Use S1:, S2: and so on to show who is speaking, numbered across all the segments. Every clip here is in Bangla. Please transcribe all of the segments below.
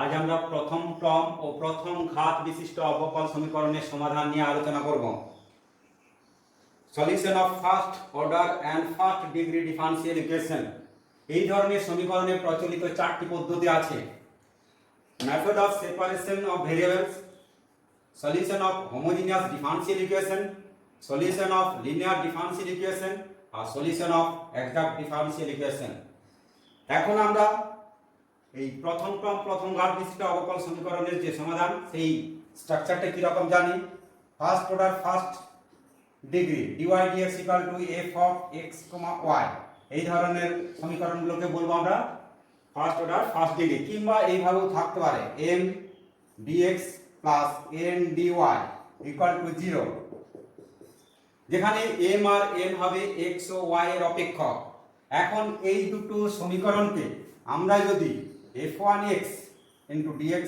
S1: আজ আমরা প্রথম ক্রম ও প্রথম ঘাত বিশিষ্ট অবকল সমীকরণের সমাধান নিয়ে আলোচনা করব। Solution of first order and first degree differential equation. এই ধরনের সমীকরণে প্রচলিত চারটি পদ্ধতি আছে: method of separation of variables, solution of homogeneous differential equation, solution of linear differential equation আর solution of exact differential equation. এখন আমরা এই প্রথম ক্রম প্রথম ঘাত বিশিষ্ট অবকল সমীকরণের যে সমাধান, সেই স্ট্রাকচারটা কিরকম জানি। First order first degree dy dx equal to f of x, y, এই ধরনের সমীকরণগুলোকে বলবো আমরা ফার্স্ট অর্ডার ফার্স্ট ডিগ্রি, কিংবা এইভাবেও থাকতে পারে m dx plus n dy equal to 0, যেখানে m আর n হবে x ও y এর অপেক্ষক। এখন এই দুটো সমীকরণকে আমরা যদি f1x into dx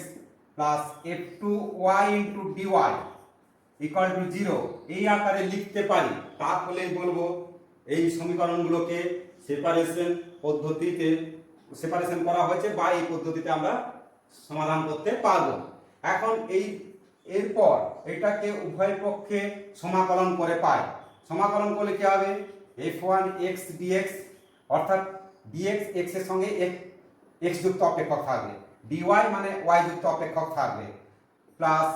S1: plus f2y into dy equal to 0 এই আকারে লিখতে পারি, তাহলে বলবো এই সমীকরণগুলোকে সেপারেশন করা হয়েছে বা এই পদ্ধতিতে আমরা সমাধান করতে পারবো। এখন এরপর এটাকে উভয় পক্ষে সমাকলন করে পাই। সমাকলন করলে কি হবে? f1x dx অর্থাৎ dx x এর সঙ্গে x যুক্ত অপেক্ষক থাকবে, dy মানে y যুক্ত অপেক্ষক থাকবে, প্লাস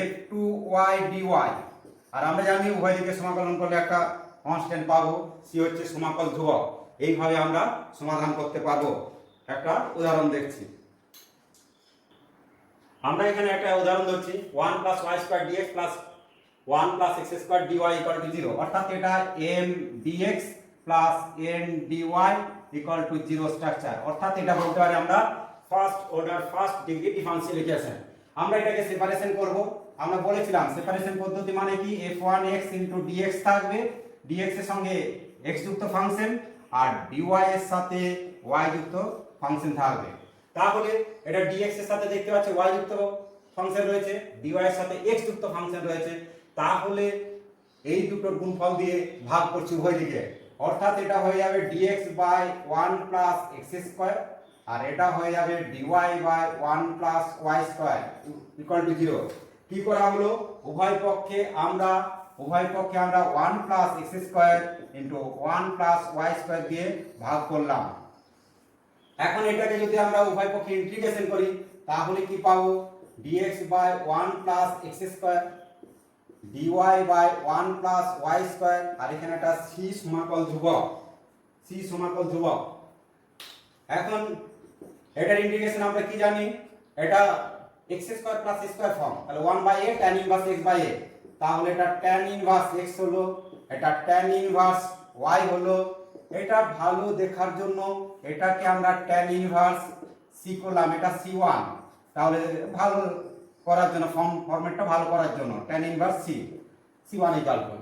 S1: f2y dy। আর আমরা জানি উভয় দিকে সমাকলন করলে একটা কনস্ট্যান্ট পাবো, c হচ্ছে সমাকল ধ্রুবক। এইভাবে আমরা সমাধান করতে পারবো। একটা উদাহরণ দেখছি। আমরা এখানে একটা উদাহরণ ধরছি 1 + y² dx + 1 + x² dy = 0, অর্থাৎ এটা m dx plus n dy equal to 0 structure, অর্থাৎ এটা বলতে পারি আমরা first order first degree differential equation. আমরা এটাকে সেপারেশন করব। আমরা বলেছিলাম সেপারেশন পদ্ধতি মানে কি, f1x into dx থাকবে, dx এর সঙ্গে x যুক্ত ফাংশন, আর dy এর সাথে y যুক্ত ফাংশন থাকবে। তাহলে এটা dx এর সাথে দেখতে পাচ্ছি y যুক্ত ফাংশন রয়েছে, dy এর সাথে x যুক্ত ফাংশন রয়েছে। তাহলে এই দুটোর গুণফল দিয়ে ভাগ করছি উভয় দিকে, অর্থাৎ এটা হয়ে যাবে dx by 1 plus x square, আর এটা হয়ে যাবে dy by 1 plus y square equal to 0। কি করা হলো? উভয় পক্ষে আমরা 1 plus x square into 1 plus y square দিয়ে ভাগ করলাম। এখন এটাকে যদি আমরা উভয় পক্ষে ইন্টিগ্রেশন করি, তাহলে কি পাবো? dx by 1 plus x square, dy by 1 plus y square, আর এখানে একটা c সমাকল ধ্রুবক। এখন এটার ইন্টিগ্রেশন আমরা কি জানি? এটা x square plus c square form, তাহলে 1/a tan inverse x by a, তাহলে এটা tan ইনভার্স x হলো, এটা tan ইনভার্স y হলো। এটা ভালো দেখার জন্য এটাকে আমরা tan ইনভার্স c করলাম, এটা c1, তাহলে ভালো করার জন্য ফরম্যাটটা ভালো করার জন্য tan inverse c1 equal to,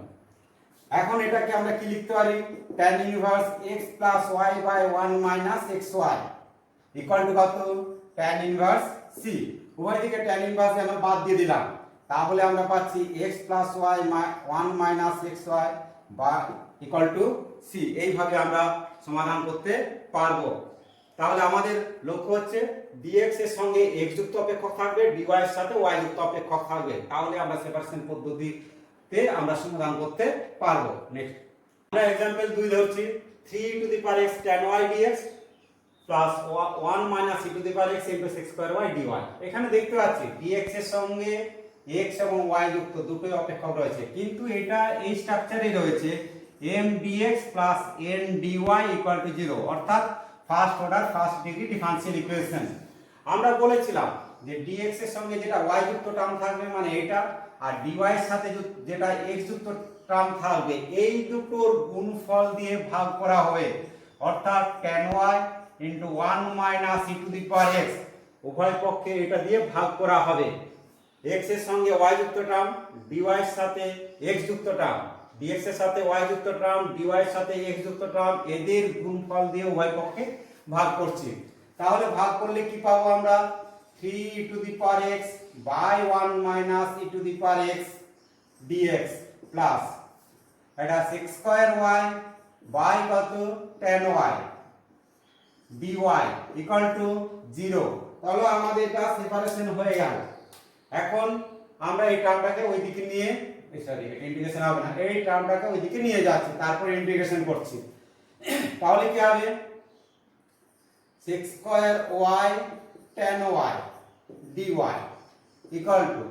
S1: এখন এটাকে আমরা কি লিখতে পারি? tan inverse x plus y by 1 minus xy equal to কত? tan inverse c। উভয় দিকে tan ইনভার্স আমরা বাদ দিয়ে দিলাম, তাহলে আমরা পাচ্ছি x plus y 1 minus xy বা ইকুয়াল টু c। এইভাবে আমরা সমাধান করতে পারবো। তাহলে আমাদের লক্ষ্য হচ্ছে dx এর সঙ্গে x যুক্ত অপেক্ষক থাকবে, dy এর সাথে y যুক্ত অপেক্ষক থাকবে, তাহলে আমরা সেপারেশন পদ্ধতিতে আমরা সমাধান করতে পারবো। নেক্সট আমরা एग्जांपल 2 ধরছি 3 two the power x tan y dx plus 1 minus e to the power x into sec² y dy। এখানে দেখতে পাচ্ছি dx এর সঙ্গে x এবং y যুক্ত দুটোই অপেক্ষক রয়েছে, কিন্তু এটা এই স্ট্রাকচারে রয়েছে m dx plus n dy equal to 0, অর্থাৎ first order first degree differential equation. আমরা বলেছিলাম যে dx এর সঙ্গে যেটা y যুক্ত টার্ম থাকবে মানে এটা, আর dy এর সাথে যেটা x যুক্ত টার্ম থাকবে, এই দুটোর গুণফল দিয়ে ভাগ করা হবে, অর্থাৎ tan y into 1 minus e to the power x, উভয় পক্ষে এটা দিয়ে ভাগ করা হবে। x এর সঙ্গে y যুক্ত টার্ম, dy এর সাথে x যুক্ত টার্ম, dx এর সাথে y যুক্ত টার্ম, dy এর সাথে x যুক্ত টার্ম, এদের গুণফল দিয়ে উভয় পক্ষে ভাগ করছি। তাহলে ভাগ করলে কি পাবো আমরা? 3 e to the power x by 1 minus e to the power x dx plus এটা sec² y বাই কত? tan y dy equal to 0। তাহলে আমাদের এটা সেপারেশন হয়ে গেল। এখন আমরা এই টার্মটাকে ওইদিকে নিয়ে সরি এটা ইন্টিগ্রেশন হবে না, এই টার্মটাকে ওইদিকে নিয়ে যাচ্ছি, তারপর ইন্টিগ্রেশন করছি। তাহলে কি হবে sec square y tan y dy equal two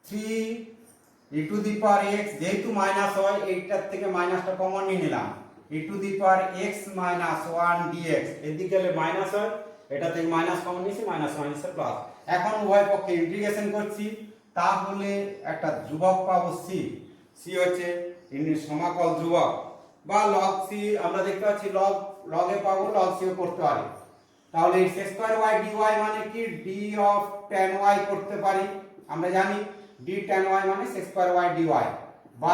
S1: 3 e to the power x, যেহেতু মাইনাস হয় এইটার থেকে মাইনাসটা কমন নিয়ে নিলাম, e to the power x minus 1 dx, এদিকে গেলে মাইনাস হয়, এটা থেকে মাইনাস কমন নিয়েছি, মাইনাস মাইনাসে প্লাস। এখন উভয় পক্ষে ইন্টিগ্রেশন করছি, তাহলে একটা ধ্রুবক পাবো c, c হচ্ছে সমাকল ধ্রুবক বা log c, আমরা দেখতে পাচ্ছি log এ পাবো, log c ও করতে পারি। তাহলে sec স্কয়ার y dy মানে কি d অফ tan y করতে পারি, আমরা জানি d tan y মানে sec square y dy,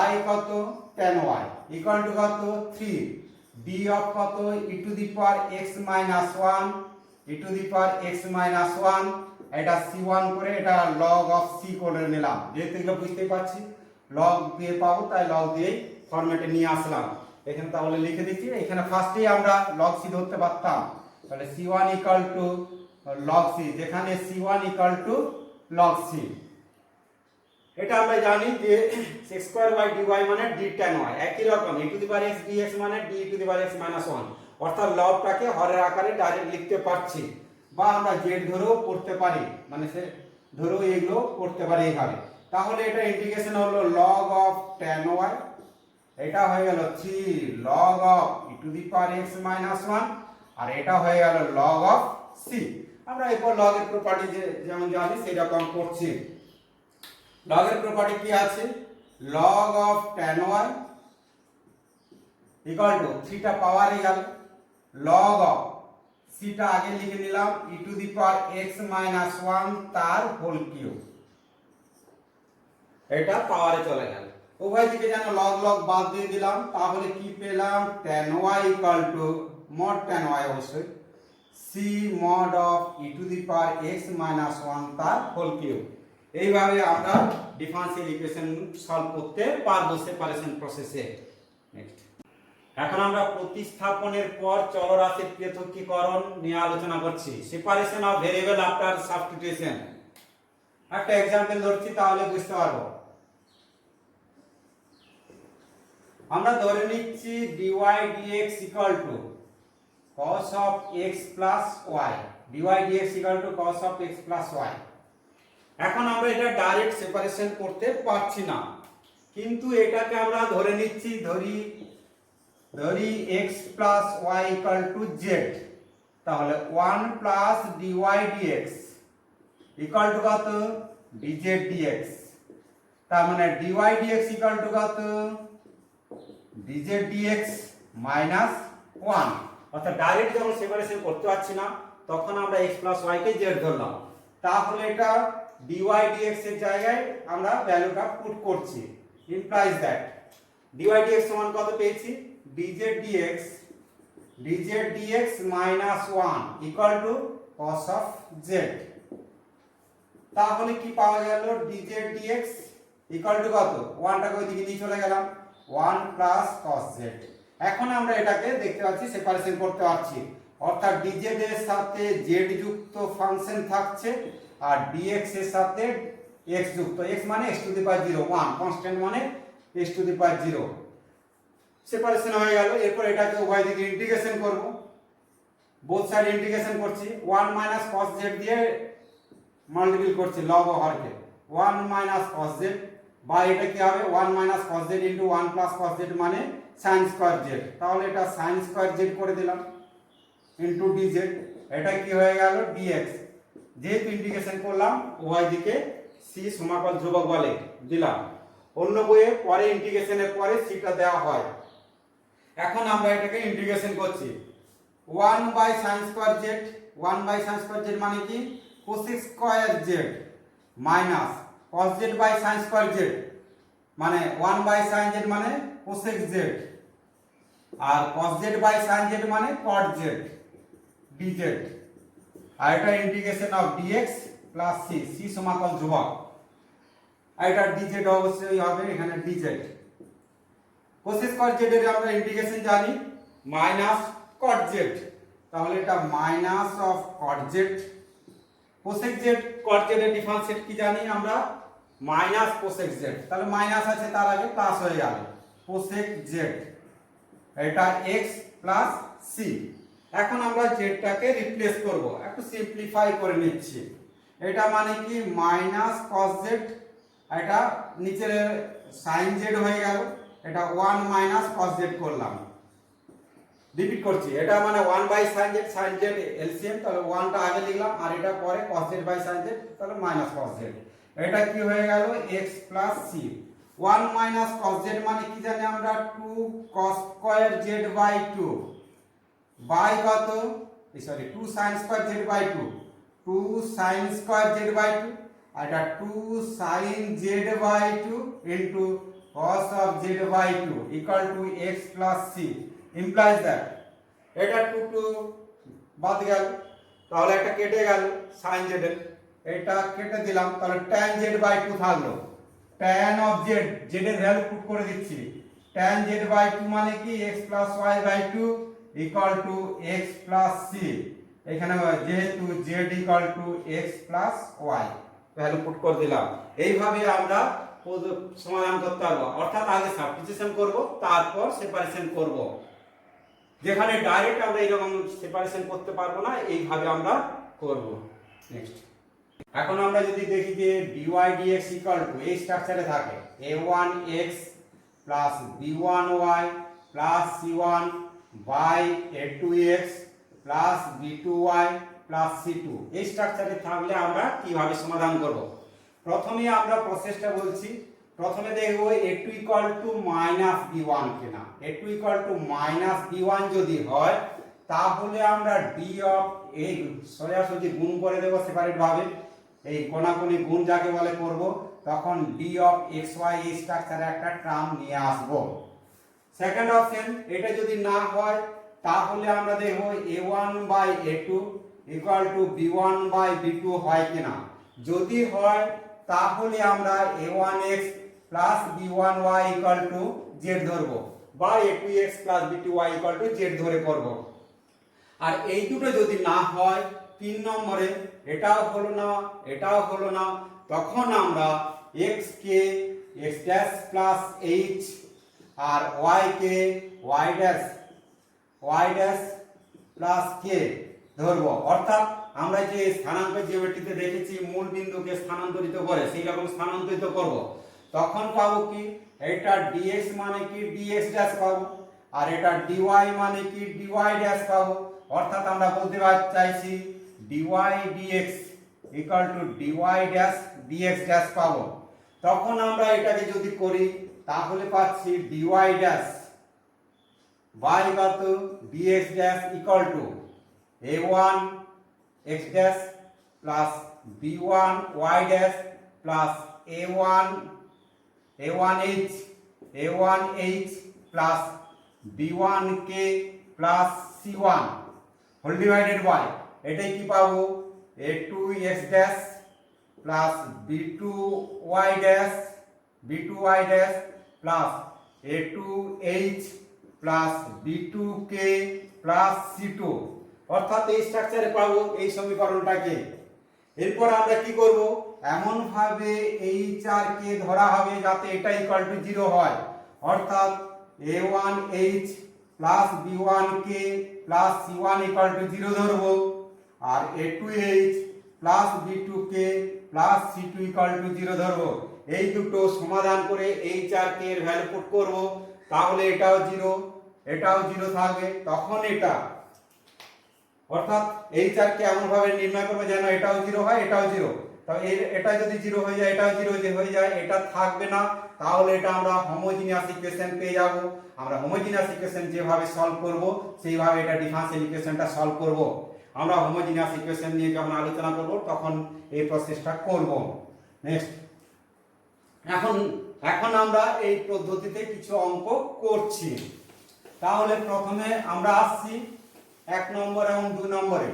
S1: y কত tan y ইকুয়াল টু কত 3 d অফ কত e to the power x minus 1, e to the power x minus 1, এটা c1 করে এটা log অফ c করে নিলাম, যেহেতু এগুলো বুঝতে পারছি log দিয়ে পাবো তাই log দিয়েই ফরম্যাটে নিয়ে আসলাম। এখানে তাহলে লিখে দিচ্ছি, এখানে ফার্স্টেই আমরা log c ধরতে পারতাম, তাহলে c1 equal to log c, যেখানে c1 equal to log c। এটা আমরা জানি যে sec স্কয়ার y dy মানে d tan y, একই রকম e to the power x dx মানে d e to the power x minus 1, অর্থাৎ লবটাকে হরের আকারে ডাইরেক্ট লিখতে পারছি, বা আমরা z ধরেও করতে পারি, মানে সে ধরেও এগুলো করতে পারি এইভাবে। তাহলে এটা ইন্টিগ্রেশন হলো log অফ tan y, এটা হয়ে গেল 3 log of e to the power x minus 1, আর এটা হয়ে গেল log অফ c। আমরা এরপর log এর প্রপার্টি যেমন জানি সেরকম করছি। log এর প্রপার্টি কি আছে, log of tan y equal two 3 টা পাওয়ারে গেল log অফ c টা আগে লিখে নিলাম e to the power x minus 1 তার হোল কিউব, এটা পাওয়ারে চলে গেল। উভয় দিকে যেন log log বাদ দিয়ে দিলাম, তাহলে কি পেলাম tan y equal two mod tan y অবশ্যই c mod of e to the power x minus 1 তার হোল কিউব। এইভাবে আমরা ডিফারেনশিয়াল ইকুয়েশন সলভ করতে পারবো সেপারেশন প্রসেসে। নেক্সট, এখন আমরা প্রতিস্থাপনের পর চলরাশির পৃথকীকরণ নিয়ে আলোচনা করছি, separation of variable after substitution. একটা एग्जांपल ধরছি তাহলে বুঝতে পারবো। আমরা ধরে নিচ্ছি dy dx equal two cos of x plus y, dy dx equal two cos of x plus y। এখন আমরা এটা ডাইরেক্ট সেপারেশন করতে পারছি না, কিন্তু এটাকে আমরা ধরে নিচ্ছি, ধরি x plus y equal to z, তাহলে 1 plus dy dx equal to কত dz dx, তার মানে dy dx equal to কত dz dx minus 1। অর্থাৎ ডাইরেক্ট যখন সেপারেশন করতে পারছি না তখন আমরা x plus y কে z ধরলাম, তাহলে এটা dy dx এর জায়গায় আমরা ভ্যালুটা পুট করছি, implies that dy dx সমান কত পেয়েছি dz dx minus 1 equal to cos of z। তাহলে কি পাওয়া গেল dz dx equal to কত, 1 টাকে ওইদিকে নিয়ে চলে গেলাম 1 plus cos z। এখন আমরা এটাকে দেখতে পাচ্ছি সেপারেশন করতে পারছি, অর্থাৎ dz এর সাথে z যুক্ত ফাংশন থাকছে আর dx এর সাথে x যুক্ত, x মানে x to the power 0, 1 constant মানে x to the power 0। Separation হয়ে গেল। এরপর এটাকে উভয় দিকে ইন্টিগ্রেশন করব, বোথ সাইড ইন্টিগ্রেশন করছি, 1 মাইনাস cos z দিয়ে মাল্টিপ্লাই করছি log হরকে 1 মাইনাস cos z, বা এটা কি হবে 1 minus cos z into 1 plus cos z মানে sin স্কয়ার z, তাহলে এটা sin স্কয়ার z করে দিলাম ইনটু dz, এটা কি হয়ে গেল dx। যেহেতু ইন্টিগ্রেশন করলাম উভয় দিকে c সমাকল ধ্রুবক বলে দিলাম, অন্য বইয়ে পরে ইন্টিগ্রেশনের পরে c টা দেওয়া হয়। এখন আমরা এটাকে ইন্টিগ্রেশন করছি 1 by sin square z, 1 by sin square z মানে কি cosec square z minus cos z by sin square z মানে 1 বাই sin z মানে cosec z, আর cos z by sin z মানে cot z dz, আর এটা integration of dx plus c, c সমাকল ধ্রুবক, আর এটা dz অবশ্যই হবে এখানে dz। cosec cot z এর আমরা ইন্টিগ্রেশন জানি মাইনাস cot z, তাহলে এটা minus of cot z cosec z cot z এর ডিফারেন্সিয়েট কি জানি আমরা মাইনাস কোসেক জেড, তাহলে মাইনাস আছে তার আগে প্লাস হয়ে গেল কোসেক জেড, এটা x প্লাস সি। এখন আমরা জেডটাকে রিপ্লেস করব, একটু সিম্পলিফাই করে নিচ্ছি। এটা মানে কি মাইনাস কস জেড, এটা নিচের সাইন জেড হয়ে গেল, এটা 1 মাইনাস কস জেড করলাম। রিপিট করছি, এটা মানে 1 বাই সাইন জেড এলসিএম, তাহলে 1টা আগে লিখলাম আর এটা পরে cos z by sine z, তাহলে মাইনাস cos z। এটা কি হয়ে গেল x plus c। 1 minus cos z মানে কি জানি আমরা 2 cos square z by 2 by কত, sorry 2 sin square z by 2, 2 sin square z by 2, আর এটা 2 sin z by 2 into cos of z by 2 equal to x plus c implies that এটা 2 2 বাদ গেল, তাহলে একটা কেটে গেল sin z এর, এটা কেটে দিলাম, তাহলে tan z বাই 2 থাকলো। tan অফ z, z এর ভ্যালু পুট করে দিচ্ছি, tan z বাই 2 মানে কি x plus y by 2 equal to x plus c। এখানে যেহেতু z equal to x plus y value put করে দিলাম। এইভাবে আমরা সমাধান করতে পারবো, অর্থাৎ আগে সাবস্টিটিউশন করব তারপর সেপারেশন করব। যেখানে ডাইরেক্ট আমরা এরকম সেপারেশন করতে পারবো না, এইভাবে আমরা করব। নেক্সট, এখন আমরা যদি দেখি যে dy dx ইকুয়াল টু এই স্ট্রাকচারে থাকে a1x plus b1y plus c1 by a2x plus b2y plus c2, এই স্ট্রাকচারে থাকলে আমরা কিভাবে সমাধান করব। প্রথমে আমরা প্রসেসটা বলছি, প্রথমে দেখব a2 equal to minus b1 কিনা। a2 equal to minus b1 যদি হয় তাহলে আমরা d অফ এই সোজাসুজি গুণ করে দেব সেপারেট ভাবে, এই কোণাকুণি গুণ যাকে বলে করব, তখন d অফ xy এই স্ট্রাকচারে একটা টার্ম নিয়ে আসব। সেকেন্ড অপশন, এটা যদি না হয় তাহলে আমরা দেখব a1 by a2 equal to b1 by b2 হয় কিনা। যদি হয় তাহলে আমরা a1x plus b1y equal to z ধরব, বা a2x plus b2y equal to z ধরে করব। আর এই দুটো যদি না হয়, 3 নম্বরে এটাও হলো না এটাও হলো না, তখন আমরা x কে x ড্যাশ প্লাস h আর y কে y ড্যাশ প্লাস k ধরব। অর্থাৎ আমরা যে স্থানাঙ্ক জিওমেট্রিতে দেখেছি মূল বিন্দুকে স্থানান্তরিত করে সেই রকম স্থানান্তরিত করব, তখন পাবো কি এটা dx মানে কি dx ড্যাশ পাবো, আর এটা dy মানে কি dy ড্যাশ পাবো। অর্থাৎ আমরা বলতে চাইছি dy dx equal to dy dash dx dash পাবো। তখন আমরা এটাকে যদি করি তাহলে পাচ্ছি dy ড্যাশ বাই কত dx dash equal to a1 x dash plus b1 y dash plus a1h plus b1k plus c1 whole divided by এটাই কি পাবো a2x dash plus b2y dash plus a2h plus b2k plus c2। অর্থাৎ এই স্ট্রাকচারে পাবো এই সমীকরণটাকে। এরপর আমরা কি করব, এমন ভাবে h কে ধরা হবে যাতে এটা ইকুয়াল টু 0 হয়। অর্থাৎ a1h plus b1k plus c1 equal to 0 ধরব, আর a2h plus b2k plus c2 equal to 0 ধরব। এই দুটো সমাধান করে h আর k এর ভ্যালু পুট করব, তাহলে এটাও 0 এটাও 0 থাকবে, তখন এটা অর্থাৎ h আর k এমন ভাবে নির্ণয় করব যেন এটাও 0 হয় এটাও 0। তো এটা যদি 0 হয়ে যায় এটাও 0 যে হয়ে যায়, এটা থাকবে না, তাহলে এটা আমরা হোমোজিনিয়াস ইকুয়েশন পেয়ে যাব। আমরা হোমোজিনিয়াস ইকুয়েশন যেভাবে সলভ করব সেইভাবে এটা ডিফারেন্সিয়াল ইকুয়েশনটা সলভ করব। আমরা হোমোজিনিয়াস ইকুয়েশন নিয়ে যখন আলোচনা করব তখন এই প্রসেসটা করব। নেক্সট, এখন আমরা এই পদ্ধতিতে কিছু অঙ্ক করছি। তাহলে প্রথমে আমরা আসছি 1 নম্বর এবং 2 নম্বরে।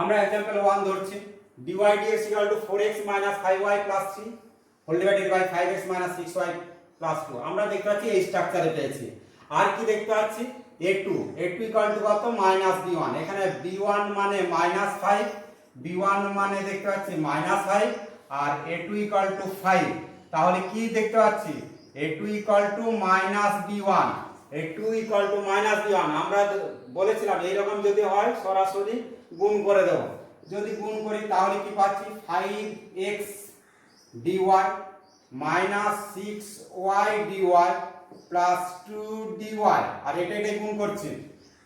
S1: আমরা एग्जांपल 1 ধরছি, dy dx 4x 5y 3 whole divided by 5x 6y 2। আমরা দেখতে পাচ্ছি এই স্ট্রাকচারে পেয়েছি। আর কি দেখতে পাচ্ছি a2 ইকুয়াল টু কত মাইনাস b1, এখানে b1 মানে -5, b1 মানে দেখতে পাচ্ছি -5 আর a2 ইকুয়াল টু 5, তাহলে কি দেখতে পাচ্ছি a2 equal to -b1, a2 equal to -b1। আমরা বলেছিলাম এইরকম যদি হয় সরাসরি গুণ করে দেব, যদি গুণ করি তাহলে কি পাচ্ছি 5x dy minus 6y dy plus 2 dy, আর এটাই গুণ করছি,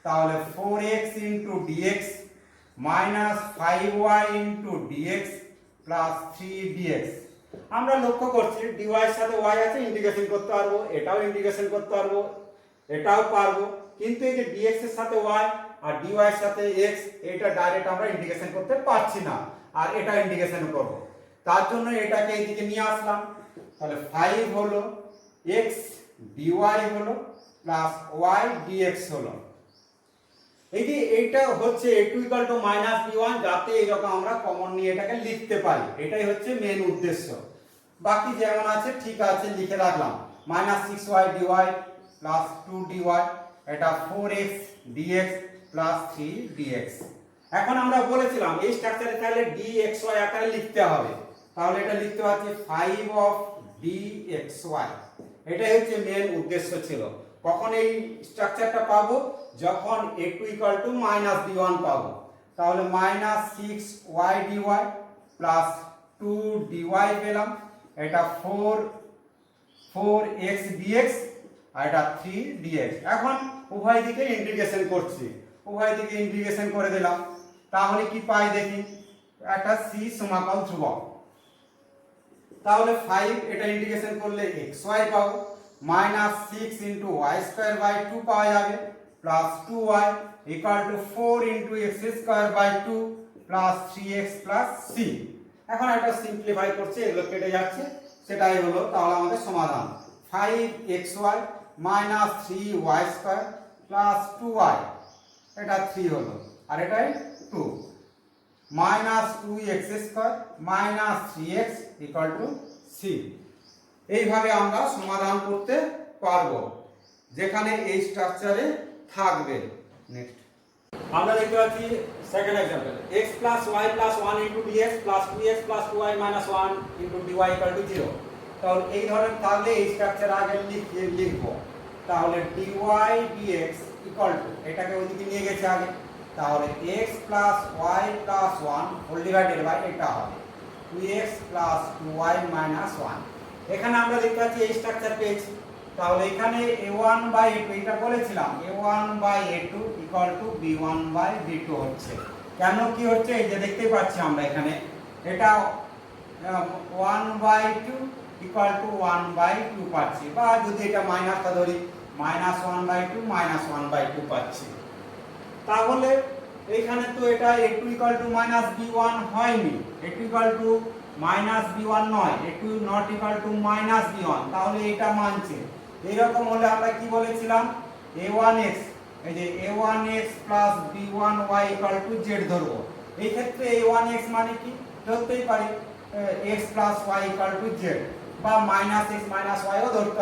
S1: তাহলে 4x into dx minus 5y into dx plus 3 dx। আমরা লক্ষ্য করছি dy এর সাথে y আছে, ইন্টিগ্রেশন করতে পারবো, এটাও ইন্টিগ্রেশন করতে পারবো, এটাও পারবো, কিন্তু এই যে dx এর সাথে y আর dy এর সাথে x, এটা ডাইরেক্ট আমরা ইন্টিগ্রেশন করতে পারছি না, আর এটা ইন্টিগ্রেশন করব, তার জন্য এটাকে এইদিকে নিয়ে আসলাম, তাহলে 5 হলো x dy হলো প্লাস y dx হলো। এই যে এইটা হচ্ছে a2 -b1, যাতে এইরকম আমরা কমন নিয়ে এটাকে লিখতে পারি, এটাই হচ্ছে মেন উদ্দেশ্য। বাকি যেমন আছে ঠিক আছে লিখে রাখলাম, -6y dy প্লাস 2 dy, এটা 4x dx প্লাস 3 dx। এখন আমরা বলেছিলাম এই স্ট্রাকচারে তাহলে dxy আকারে লিখতে হবে, তাহলে এটা লিখতে পাচ্ছি 5 অফ dxy, এটাই হচ্ছে মেন উদ্দেশ্য ছিল। কখন এই স্ট্রাকচারটা পাবো, যখন a2 -b1 পাবো, তাহলে -6y dy প্লাস 2 dy পেলাম, এটা 4x dx আর এটা 3 dx। এখন উভয় দিকে ইন্টিগ্রেশন করছি, উভয় দিকে ইন্টিগ্রেশন করে দিলাম, তাহলে কি পাই দেখি, একটা c সমাকল ধ্রুবক, তাহলে 5 এটা ইন্টিগ্রেশন করলে xy পাবো, -6 ইন্টু y স্কয়ার বাই 2 পাওয়া যাবে, plus 2y equal to 4 into x square by 2 plus 3x plus c। এখন এটা সিম্পলিফাই করছি, এগুলো কেটে যাচ্ছে, সেটাই হলো তাহলে আমাদের সমাধান 5xy minus 3y square plus 2y, এটা 3 হলো, আর এটাই 2, minus 2x square minus 3x equal to c। এইভাবে আমরা সমাধান করতে পারবো, যেখানে এই স্ট্রাকচারে থাকবে। নেক্সট আমরা দেখতে পাচ্ছি second example, x plus y plus 1 into dx plus 2x plus 2y minus 1 into dy equal to 0। তাহলে এই ধরনের থাকলে এই স্ট্রাকচার আগে লিখবো, তাহলে dy dx equal to, এটাকে ওইদিকে নিয়ে গেছে আগে, তাহলে x plus y plus 1 whole divided by এটা হবে 2x plus 2y minus 1। এখানে আমরা দেখতে পাচ্ছি এই স্ট্রাকচার পেয়েছি, তাহলে এখানে a1 বাই a2, এটা বলেছিলাম a1 by a2 equal to b1 by b2 হচ্ছে। কেন কি হচ্ছে, এই যে দেখতেই পাচ্ছি আমরা এখানে, এটা 1 বাই 2 ইকুয়াল টু 1 বাই 2 পাচ্ছি, বা যদি এটা মাইনাসটা ধরি -1 বাই 2 -1 বাই 2 পাচ্ছি। তাহলে এইখানে তো এটা a2 ইকুয়াল টু -b1 হয়নি, a2 ইকুয়াল টু -b1 নয়, a2 not equal to -b1, তাহলে এটা মানছে। এইরকম হলে আমরা কি বলেছিলাম, a1x, এই যে a1x plus b1y equal to z ধরবো। এই ক্ষেত্রে a1x মানে কি ধরতেই পারি x plus y equal two z, বা -x -y ও ধরতে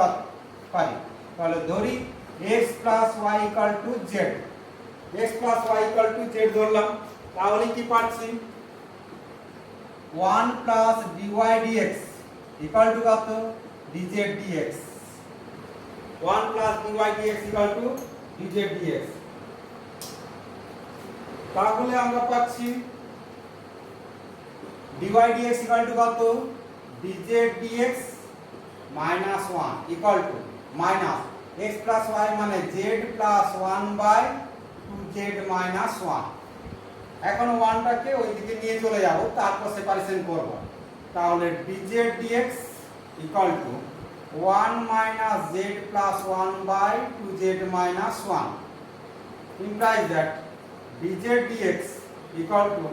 S1: পারি, তাহলে ধরি x plus y equal two z, x plus y equal two z ধরলাম, তাহলে কি পাচ্ছি 1 plus dy dx equal to কত dz dx, 1 plus dy dx equal two dz dx। তাহলে আমরা পাচ্ছি dy dx ইকুয়াল টু কত dz dx minus 1 equal to minus x plus y মানে z plus 1 by 2z minus 1। এখন 1টাকে ওইদিকে নিয়ে চলে যাব, তারপর সেপারেশন করব, তাহলে dz dx equal two 1 minus z plus 1 by 2z minus 1 implies that dz dx equal to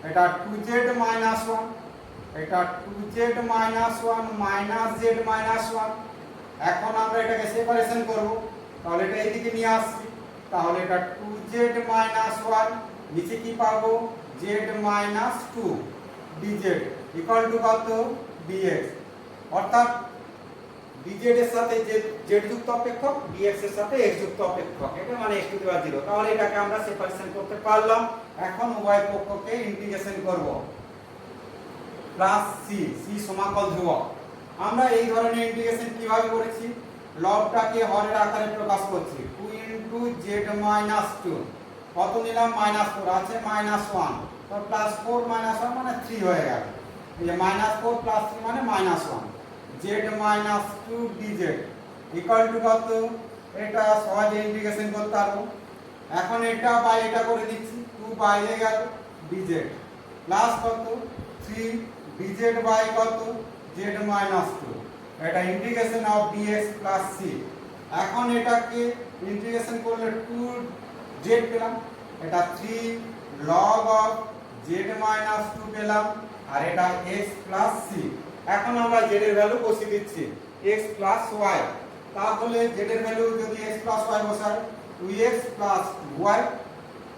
S1: এটা 2z minus 1, এটা 2z minus 1 minus z minus 1। এখন আমরা এটাকে সেপারেশন করব, তাহলে এটা এইদিকে নিয়ে আসছি, তাহলে এটা 2z minus 1, নিচে কি পাবো z minus 2 dz equal to কত dx, অর্থাৎ dz এর সাথে z যুক্ত অপেক্ষক, dx এর সাথে x যুক্ত অপেক্ষক, এটা মানে x টু দি পাওয়ার 0। তাহলে এটাকে আমরা সেপারেশন করতে পারলাম। এখন উভয় পক্ষকে ইন্টিগ্রেশন করব। প্লাস c সমাকল ধ্রুবক। আমরা এই ধরনের ইন্টিগ্রেশন কিভাবে করেছি? লবটাকে হরের আকারে প্রকাশ করছি। 2 z 2 কত নিলাম? -4 আছে -1, তো প্লাস 4 -1 মানে 3 হয়ে গেল। এই যে -4 প্লাস 3 মানে -1, z 2 dz ইকুয়াল টু কত? এটা সহজে ইন্টিগ্রেশন করতে পারবো। এখন এটা বাই এটা করে দিচ্ছি, 2 বাইরে গেল dz প্লাস কত? 3 dz বাই কত? z 2, এটা integration of dx plus c। এখন এটাকে ইন্টিগ্রেশন করলে 2z পেলাম, এটা 3 log অফ z 2 পেলাম, আর এটা x প্লাস c। এখন আমরা z এর ভ্যালু বসিয়ে দিচ্ছি x প্লাস y। তাহলে z এর ভ্যালু যদি x প্লাস y বসাই, 2x plus y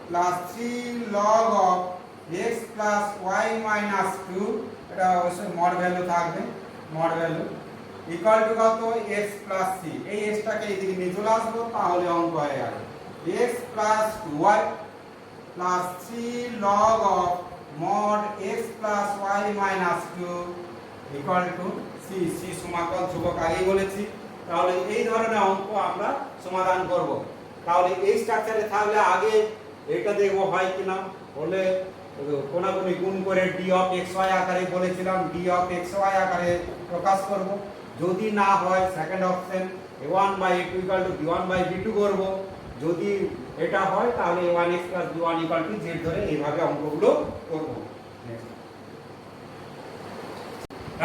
S1: plus 3 log of x plus y minus 2, এটা অবশ্যই মড ভ্যালু থাকবে, মড ভ্যালু ইকুয়াল টু কত? x plus c। এই x টাকে এইদিকে নিয়ে চলে আসবো, তাহলে অঙ্ক হয়ে গেল x plus y plus 3 log of mod x plus y minus 2 equal two c। c সমাকল ধ্রুবক আগেই বলেছি। তাহলে এই ধরনের অঙ্ক আমরা সমাধান করব। তাহলে এই স্ট্রাকচারে থাকলে আগে এটা দেখব হয় কিনা, হলে কোনাকুনি গুণ করে d অফ xy আকারে বলেছিলাম, d অফ xy আকারে প্রকাশ করব। যদি না হয় সেকেন্ড অপশন a1/a2 b1/b2 করব। যদি এটা হয় তাহলে a1x b1 z ধরে এইভাবে অঙ্কগুলো করব।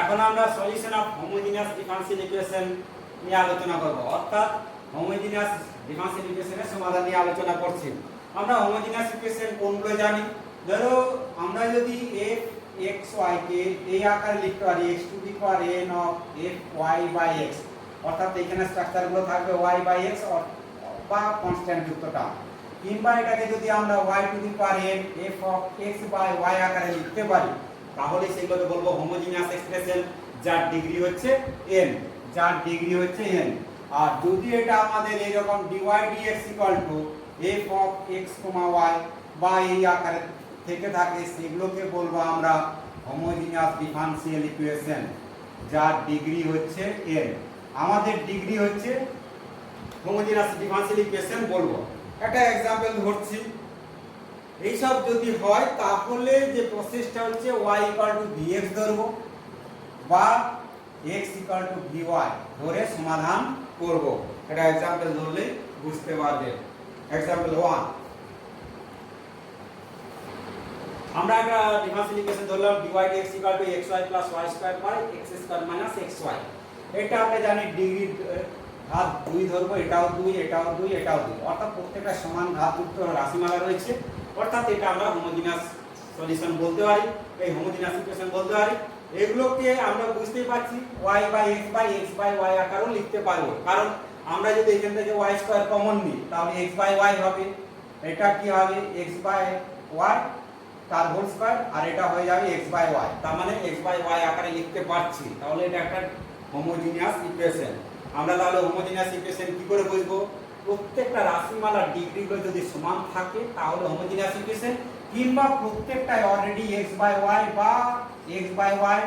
S1: এখন আমরা solution of homogeneous differential equation নিয়ে আলোচনা করব, অর্থাৎ হোমোজেনিয়াস ডিফারেনশিয়াল ইকুয়েশনের সমাধান নিয়ে আলোচনা করছি। আমরা হোমোজেনিয়াস ইকুয়েশন কোনগুলো জানি? ধরো আমরা যদি f x y কে এই আকারে লিখতে পারি x to the power n of f y by x, অর্থাৎ এখানে স্ট্রাকচারগুলো থাকবে y বাই x বা কনস্ট্যান্ট যুক্ত টার্ম। কিংবা এটাকে যদি আমরা y to the power n f of x by y আকারে লিখতে পারি, তাহলে সেগুলোকে বলবো হোমোজেনিয়াস এক্সপ্রেশন, যার ডিগ্রি হচ্ছে n, যার ডিগ্রি হচ্ছে n। আর যদি এটা আমাদের এরকম dy dx equal to f of x y বা এই আকারে থেকে থাকে, সেগুলোকে বলবো আমরা হোমোজেনিয়াস ডিফারেনশিয়াল ইকুয়েশন, যার ডিগ্রি হচ্ছে n। আমাদের ডিগ্রি হচ্ছে হোমোজেনিয়াস ডিফারেনশিয়াল ইকুয়েশন বলবো। একটা एग्जांपल ধরছি। এইসব যদি হয় তাহলে যে প্রসেসটা হচ্ছে y vx ধরব বা x vy ধরে সমাধান করব। এটা एग्जांपल ধরলে বুঝতে পারবে। एग्जांपल 1, আমরা একটা ডিফারেনশিয়াল ইকুয়েশন ধরলাম dy dx xy y2 y2 x2 xy। এটা আমরা জানি ডিগ্রি ঘাত 2 ধরব, এটাও 2 এটাও 2 এটাও 2, অর্থাৎ প্রত্যেকটা সমান ঘাতযুক্ত রাশিমালা রয়েছে, অর্থাৎ এটা আমরা হোমোজেনিয়াস সলিউশন বলতে পারি, এই হোমোজেনিয়াস ইকুয়েশন বলতে পারি। এগুলোকে আমরা বুঝতেই পারছি y by x by y আকারেও লিখতে পারবো, কারণ আমরা যদি এখান থেকে y2 কমন নিই তাহলে x বাই y হবে, এটা কি হবে x বাই y তার হোল স্কয়ার, আর এটা হয়ে যাবে x বাই y, তার মানে x বাই y আকারে লিখতে পারছি। তাহলে এটা একটা হোমোজেনিয়াস ইকুয়েশন। আমরা তাহলে হোমোজেনিয়াস ইকুয়েশন কি করে বুঝবো? প্রত্যেকটা রাশিমালার ডিগ্রিগুলো যদি সমান থাকে তাহলে হোমোজেনিয়াস ইকুয়েশন, কিংবা প্রত্যেকটাই অলরেডি x বাই y বা x বাই y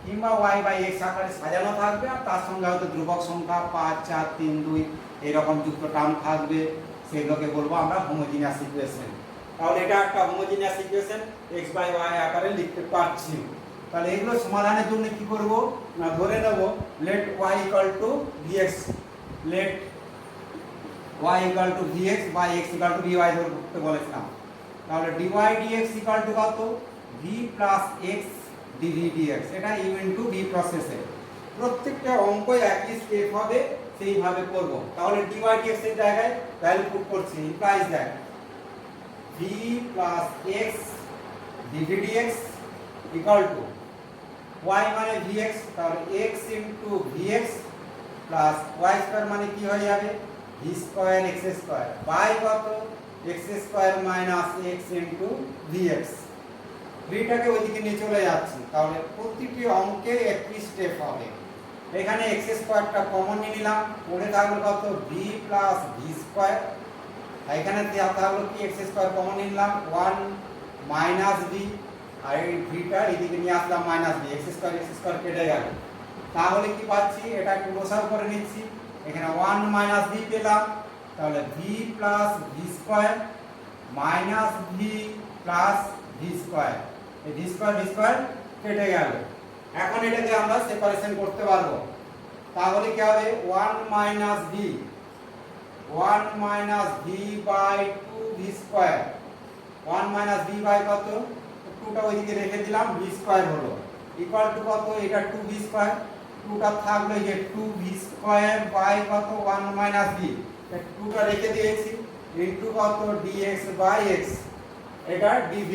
S1: কিংবা y বাই x আকারে সাজানো থাকবে, আর তার সঙ্গে হয়তো ধ্রুবক সংখ্যা 5 4 3 2 এরকম যুক্ত টার্ম থাকবে, সেগুলোকে বলবো আমরা হোমোজেনিয়াস ইকুয়েশন। তাহলে এটা একটা homogeneous equation, x by y আকারে লিখতে পারছি। তাহলে এগুলো সমাধানের জন্য কি করব না, ধরে নেব let y vx, let y vx বা x vy ধরতে বলেছিলাম। তাহলে dy dx কত? v plus x dv dx, এটা u into v প্রসেসে প্রত্যেকটা অঙ্ক একই স্টেপ হবে, সেইভাবে করব। তাহলে dy dx এর জায়গায় ভ্যালু পুট করছি, implies that v plus x dv dx equal to y মানে vx, তাহলে x into vx plus y square মানে কি হয়ে যাবে v square x square by কত x square minus x into vx। ভিটাকে ওইদিকে নিয়ে চলে যাচ্ছি, তাহলে প্রতিটি অঙ্কে একটি স্টেপ হবে। এখানে এক্স স্কোয়ারটা কমন নিয়ে নিলাম, পড়ে থাকলো কত ভি প্লাস ভি স্কোয়ার। এখানে থাকলো কি এক্স স্কোয়ার কমন নিলাম 1 মাইনাস ভি, আর এই ভিটা এদিকে নিয়ে আসলাম মাইনাস ভি, এক্স স্কোয়ার কেটে গেল। তাহলে কি পাচ্ছি, এটা একটু লসাগু করে নিচ্ছি, এখানে 1 মাইনাস ভি পেলাম, তাহলে v plus V square minus V plus V square, এই ভি স্কোয়ার কেটে গেল। এখন এটাকে আমরা সেপারেশন করতে পারবো, তাহলে কি হবে 1 minus v 1 minus v by 2 v square, 1 minus v by কত 2টা ওইদিকে রেখে দিলাম, ভি স্কোয়ার হলো ইকুয়াল টু কত, এটা 2 ভি স্কোয়ার, 2টা থাকলো যে 2 ভি স্কোয়ার বাই কত 1 মাইনাস ভি, 2টা রেখে দিয়েছি ইনটু কত dx বাই x, এটা dv।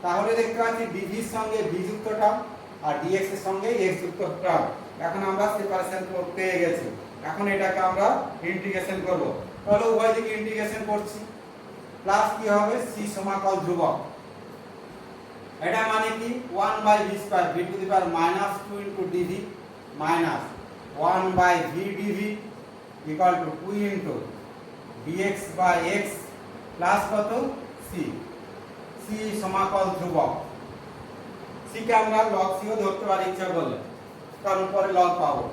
S1: তাহলে দেখতে পাচ্ছি dv এর সঙ্গে v যুক্ত টার্ম আর dx এর সঙ্গে x যুক্ত টার্ম। এখন আমরা সেপারেশন পেয়ে গেছি, এখন এটাকে আমরা ইন্টিগ্রেশন করব। তাহলে উভয় দিকে ইন্টিগ্রেশন করছি, প্লাস কি হবে c সমাকল ধ্রুবক, এটা মানে কি 1 by v square v to the power minus 2 into dv minus 1 by v dv equal to 2 into dx by x plus কত c, c সমাকল ধ্রুবক। c কে আমরা log c ও ধরতে পারি ইচ্ছা করলে, কারণ পরে log পাবো।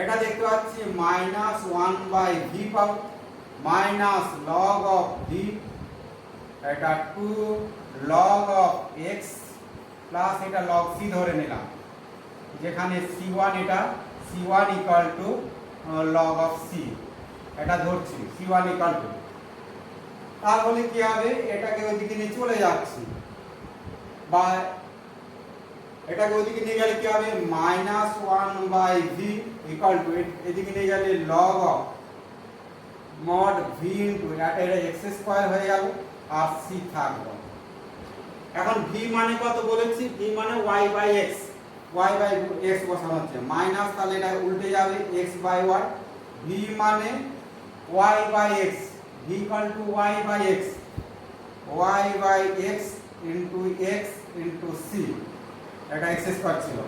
S1: এটা দেখতে পাচ্ছি মাইনাস 1 বাই v পাবো মাইনাস log অফ v, এটা 2 log অফ x প্লাস এটা log c ধরে নিলাম, যেখানে c1 এটা c1 equal to log of c, এটা ধরছি c1 ইকুয়াল টু। তাহলে কি হবে, এটাকে ওইদিকে নিয়ে চলে যাচ্ছি, বা এটাকে ওইদিকে নিয়ে গেলে কি হবে minus 1 by v equal to এদিকে নিয়ে গেলে log of mod v into এটা x স্কয়ার হয়ে গেল আর c থাকলো। এখন v মানে কত বলেছি, v মানে y by x, y by x বসানো হচ্ছে, মাইনাস তাহলে এটা উল্টে যাবে x বাই y, v মানে y by x, v equal to y by x, y by x into x into c, এটা x স্কয়ার ছিল।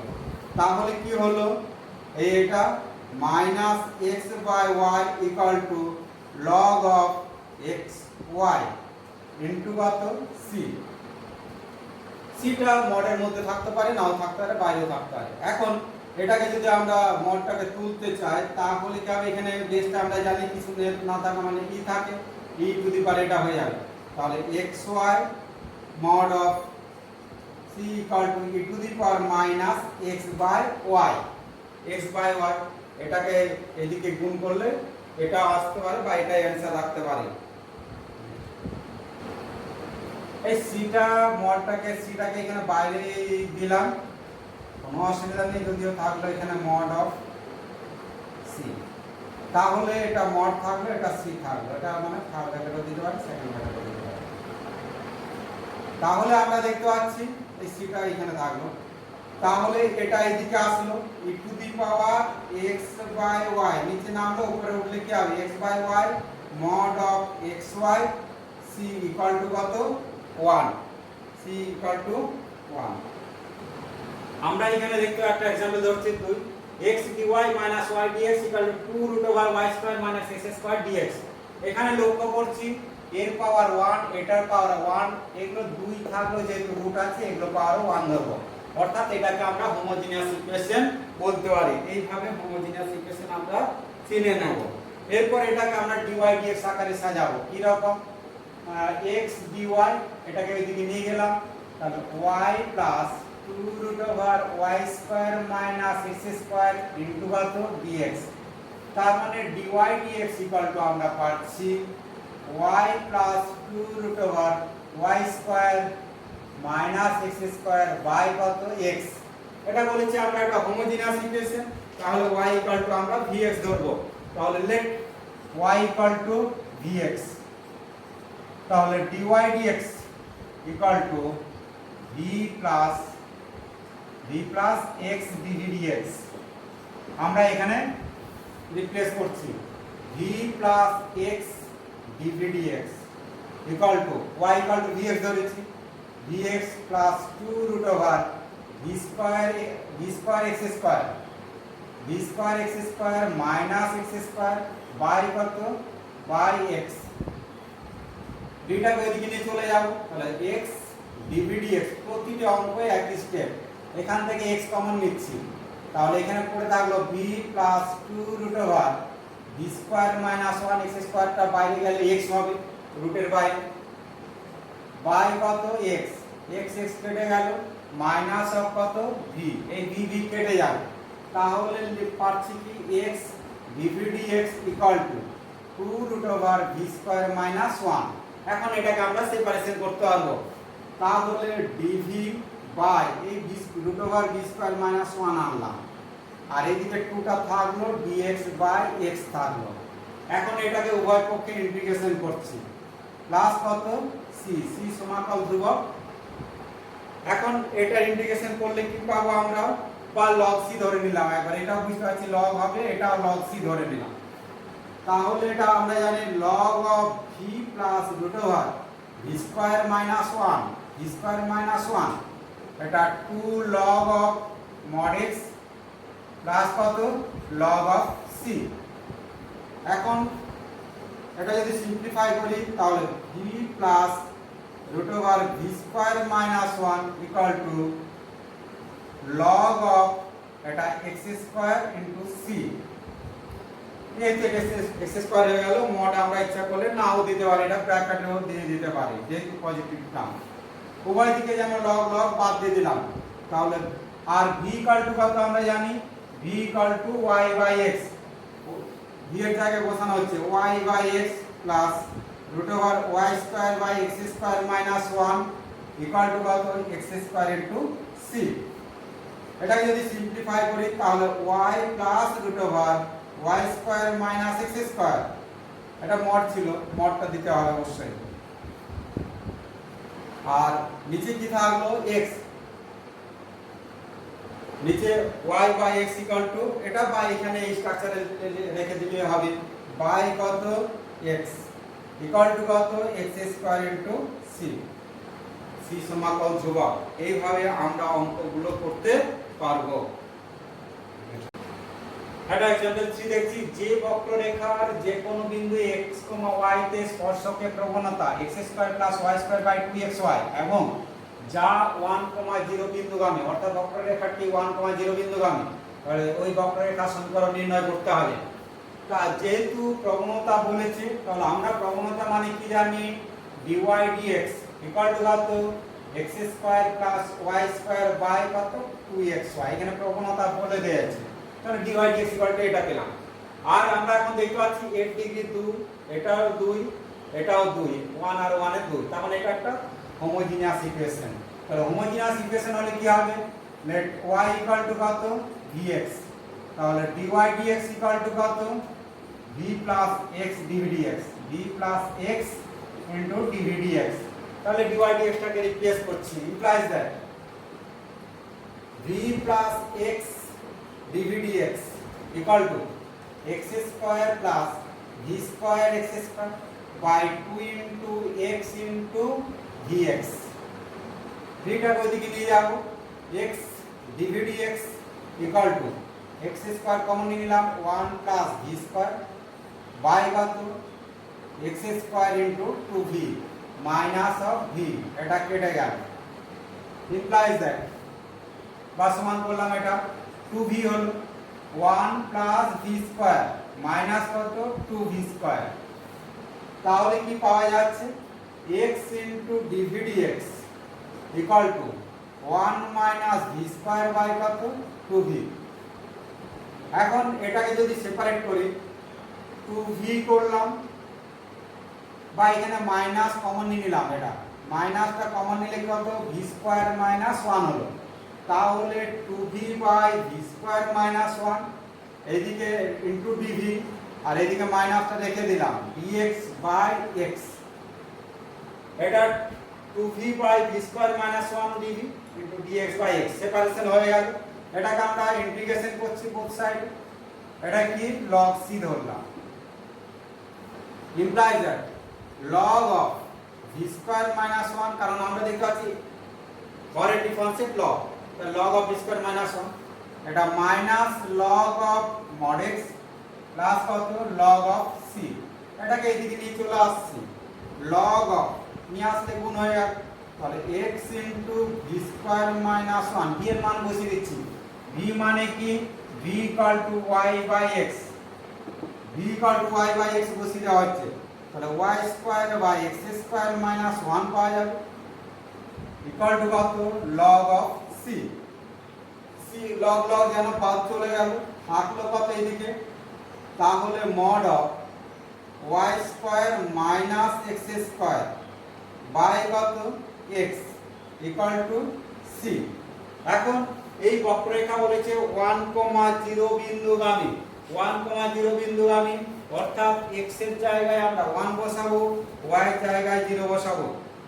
S1: তাহলে কি হলো, এটা minus x by y equal to log of x y into কত c, সিটা মডের মধ্যে থাকতে পারে, নাও থাকতে পারে, বাইরেও থাকতে পারে। এখন এটাকে যদি আমরা মডটাকে তুলতে চাই, তাহলে কি হবে, এখানে বেসটা আমরা জানি কিছু না থাকা মানে ই থাকে, ই টু দি পাওয়ার এটা হয়ে যাবে, তাহলে xy mod of c equal to e to the power minus x by y, x by y, এটাকে এদিকে গুণ করলে এটা আসতে পারে বা এটাই অ্যানসার রাখতে পারে। এই সিটা মডটাকে সিটাকে এখানে বাইরে দিলাম, কোনো অসুবিধা নেই, যদিও থাকলো এখানে মড অফ সি, তাহলে এটা মড থাকলো, এটা সি থাকলো, এটা মানে থার্ড ব্র্যাকেটও দিতে পারি, সেকেন্ড ব্র্যাকেটও দিতে পারি। তাহলে আমরা দেখতে পাচ্ছি এই সিটা এখানে থাকলো, তাহলে এটা এদিকে আসলো e to the power x by y, নিচে নামলো, উপরে উঠলে কি হবে x by y mod of xy c equal to কত 1, c ইকুয়াল টু 1। আমরা এখানে দেখতে একটা एग्जांपल ধরছি 2 x dy minus y dx equal to 2 root over y square minus x square dx। এখানে লক্ষ্য করছি এর পাওয়ার 1 এটার পাওয়ার 1, এগুলো 2 থাকলো যেহেতু রুট আছে, এগুলো পাওয়ার 1 ধরব, অর্থাৎ এটাকে আমরা হোমোজিনিয়াস ইকুয়েশন বলতে পারি। এইভাবে হোমোজিনিয়াস ইকুয়েশন আমরা চিনে নেব। এরপর এটাকে আমরা dy dx আকারে সাজাবো, কি রকম x dy, এটাকে এইদিকে নিয়ে গেলাম, তাহলে y plus 2 root over y square minus x square into কত dx, তার মানে dy dx ইকুয়াল টু আমরা পাচ্ছি y plus 2 root over y square minus x square by কত x। এটা বলেছি আমরা একটা হোমোজিনিয়াস ইকুয়েশন, তাহলে y ইকুয়াল টু আমরা vx ধরব, তাহলে let y equal to vx, তাহলে dy dx equal to v plus x dv dx, আমরা এখানে রিপ্লেস করছি v plus x dv dx equal to y equal to vx ধরেছি, vx plus 2 root over v square x square V square x square minus x square by কত বাই এক্স। দুইটাকে ওইদিকে নিয়ে চলে যাব, তাহলে এক্স ডিভি ডিএক্স প্রতিটা অঙ্কে একই স্টেপ। এখান থেকে এক্স কমন নিচ্ছি, তাহলে এখানে পড়ে থাকলো b plus two root over b square minus one x স্কয়ারটা বাইরে গেলে এক্স হবে রুটের বাইরে, বাই কত এক্স, এক্স এক্স কেটে গেল মাইনাস অফ কত ভি, এই ভি ভি কেটে যাবে, তাহলে পাচ্ছি কি x dv dx equal to two root over v square minus one. এখন এটাকে আমরা সেপারেশন করতে পারবো, তাহলে ডিভি বাই এই root over v square minus one আনলাম, আর এইদিকে টুটা থাকলো ডিএক্স বাই এক্স থাকলো। এখন এটাকে উভয় পক্ষে ইন্টিগ্রেশন করছি, প্লাস কত সি, সি সমাকল ধ্রুবক। এখন এটা ইন্টিগ্রেশন করলে কি পাবো আমরা, বা লগ সি ধরে নিলাম একবার, এটা বুঝতে পারছি লগ হবে, এটা লগ সি ধরে নিলাম, তাহলে এটা আমরা জানি log of v plus root over v square minus one, v square minus one, এটা two log of mod x plus কত লগ অফ সি। এখন এটা যদি সিম্পলিফাই করি তাহলে v plus root over v square minus one equal to log of এটা এক্স স্কয়ার ইন্টু সি। এই যে এক্স স্কয়ার হয়ে গেল, মড আমরা ইচ্ছা করলে নাও দিতে পারি, এটা ব্র্যাকেটেও দিয়ে দিতে পারি যেহেতু পজিটিভ টার্ম। উভয় দিকে যেন লগ লগ বাদ দিয়ে দিলাম, তাহলে আর ভি ইকুয়াল টু কত আমরা জানি, v equal to y by x, v এর জায়গায় বসানো হচ্ছে y by x plus root over y square by x square minus one equal to কত এক্স স্কয়ার ইনটু সি। এটাকে যদি সিম্পলিফাই করি তাহলে y plus root over y square minus x square, এটা মড ছিল, মডটা দিতে হবে অবশ্যই, আর নিচে কি থাকলো x, নিচে y by x equal to এটা বাই এখানে এই স্ট্রাকচারে রেখে দিলে হবে বাই কত x ইকুয়াল টু কত x square into c, c সমাকল ধ্রুবক। এইভাবে আমরা অঙ্কগুলো করতে পারবো। এটা এক্সাম্পল 3 দেখছি, যে বক্ররেখার যে কোনো বিন্দু x, y তে স্পর্শকের প্রবণতা x2 y2 2xy এবং যা 1, 0 বিন্দুগামী, অর্থাৎ বক্ররেখাটি 1, 0 বিন্দুগামী, তাহলে ওই বক্ররেখার সমীকরণ নির্ণয় করতে হবে। তা যেহেতু প্রবণতা বলেছে, তাহলে আমরা প্রবণতা মানে কি জানি, dy dx ইকুয়াল টু কত x2 y2 বাই কত 2xy, এখানে প্রবণতা বলে দিয়েছে, তাহলে dy dx ইকুয়াল টু এটা পেলাম। আর আমরা এখন দেখতে পাচ্ছি 8 ডিগ্রি 2, এটাও 2, এটাও 2, 1 আর 1 এর 2, তার মানে এটা একটা হোমোজিনিয়াস ইকুয়েশন। তাহলে হোমোজিনিয়াস ইকুয়েশন হলে কি হবে, লেট y ইকুয়াল টু কত dx, তাহলে dy dx ইকুয়াল টু কত v plus x dv dx, v plus x into dv dx। তাহলে dy dx টাকে রিপ্লেস করছি, implies that v plus x dv dx equal to x square plus v square x square by 2 into x into dx। এটাকে ওইদিকে নিয়ে যাব, x dv dx equal to x square common নিয়ে নিলাম 1 plus v square by কত x square into 2v minus of v, এটা কেটে গেল, implies that বা সমান করলাম এটা 2v হলো 1 plus v square minus কত 2v square, তাহলে কি পাওয়া যাচ্ছে x into dv dx equal to 1 minus v square by কত 2v। এখন এটাকে যদি সেপারেট করি 2v করলাম, বা এখানে মাইনাস কমন নিয়ে নিলাম, এটা মাইনাসটা কমন নিলে কত v square minus 1 হলো, তাহলে 2v by v square minus 1, এইদিকে ইনটু dv, আর এইদিকে মাইনাসটা রেখে দিলাম dx by x, এটা 2v by v square minus 1 dv into dx by x separation হয়ে গেল। এটাকে আমরা ইন্টিগ্রেশন করছি বোথ সাইড, এটা কি log c ধরলাম, implies that log of v square minus 1, কারণ আমরা দেখতে পাচ্ছি for a differentiate log, the log of v square minus 1 এটা minus log of mod x plus কত লগ অফ c, এটাকে এইদিকে নিয়ে চলে আসছি, লগ অফ নিয়ে আসলে গুণ হয়ে যাবে, তাহলে x into v square minus 1, v এর মান বসিয়ে দিচ্ছি, ভি মানে কি v equal to y by x, v equal to y by x বসিয়ে দেওয়া হচ্ছে, তাহলে y square by x square minus 1 পাওয়া যাবে ইকুয়াল টু কত log of c, c log log যেন বাদ চলে গেল, থাকলো কত এইদিকে, তাহলে mod of y square minus x square by কত x ইকুয়াল টু c। এখন এই বক্ররেখা বলেছে 1,0 বিন্দুগামী, 1,0 বিন্দুগামী, অর্থাৎ x এর জায়গায় আমরা 1 বসাবো, y এর জায়গায় 0 বসাবো,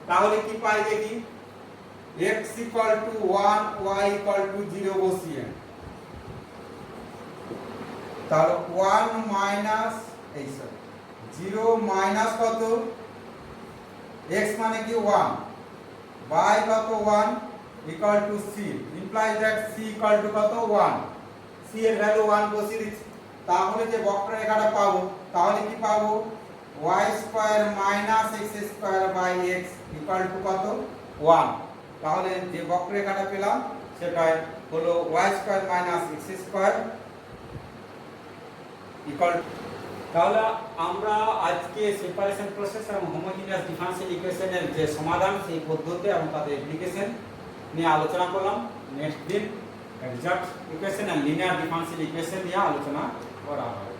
S1: তাহলে কি পাই দেখি, x equal two 1 y equal to 0 বসিয়ে, তাহলে 1 মাইনাস এই সরি 0 মাইনাস কত x মানে কি 1 y কত 1 equal to c, implies that c equal to কত 1, c এর ভ্যালু 1 বসিয়ে দিচ্ছি, তাহলে যে বক্ররেখাটা পাবো, তাহলে কি পাবো y square minus x square by x equal to কত 1, তাহলে যে বক্ররেখাটা পেলাম সেটা হলো y square minus x square equal. তাহলে আমরা আজকে সেপারেশন প্রসেস এবং হোমোজিনিয়াস ডিফারেনশিয়াল ইকুয়েশনের যে সমাধান সেই পদ্ধতি এবং তাদের অ্যাপ্লিকেশন নিয়ে আলোচনা করলাম। নেক্সট দিন এক্সাক্ট ইকুয়েশন আর লিনিয়ার ডিফারেনশিয়াল ইকুয়েশন নিয়ে আলোচনা করা হবে।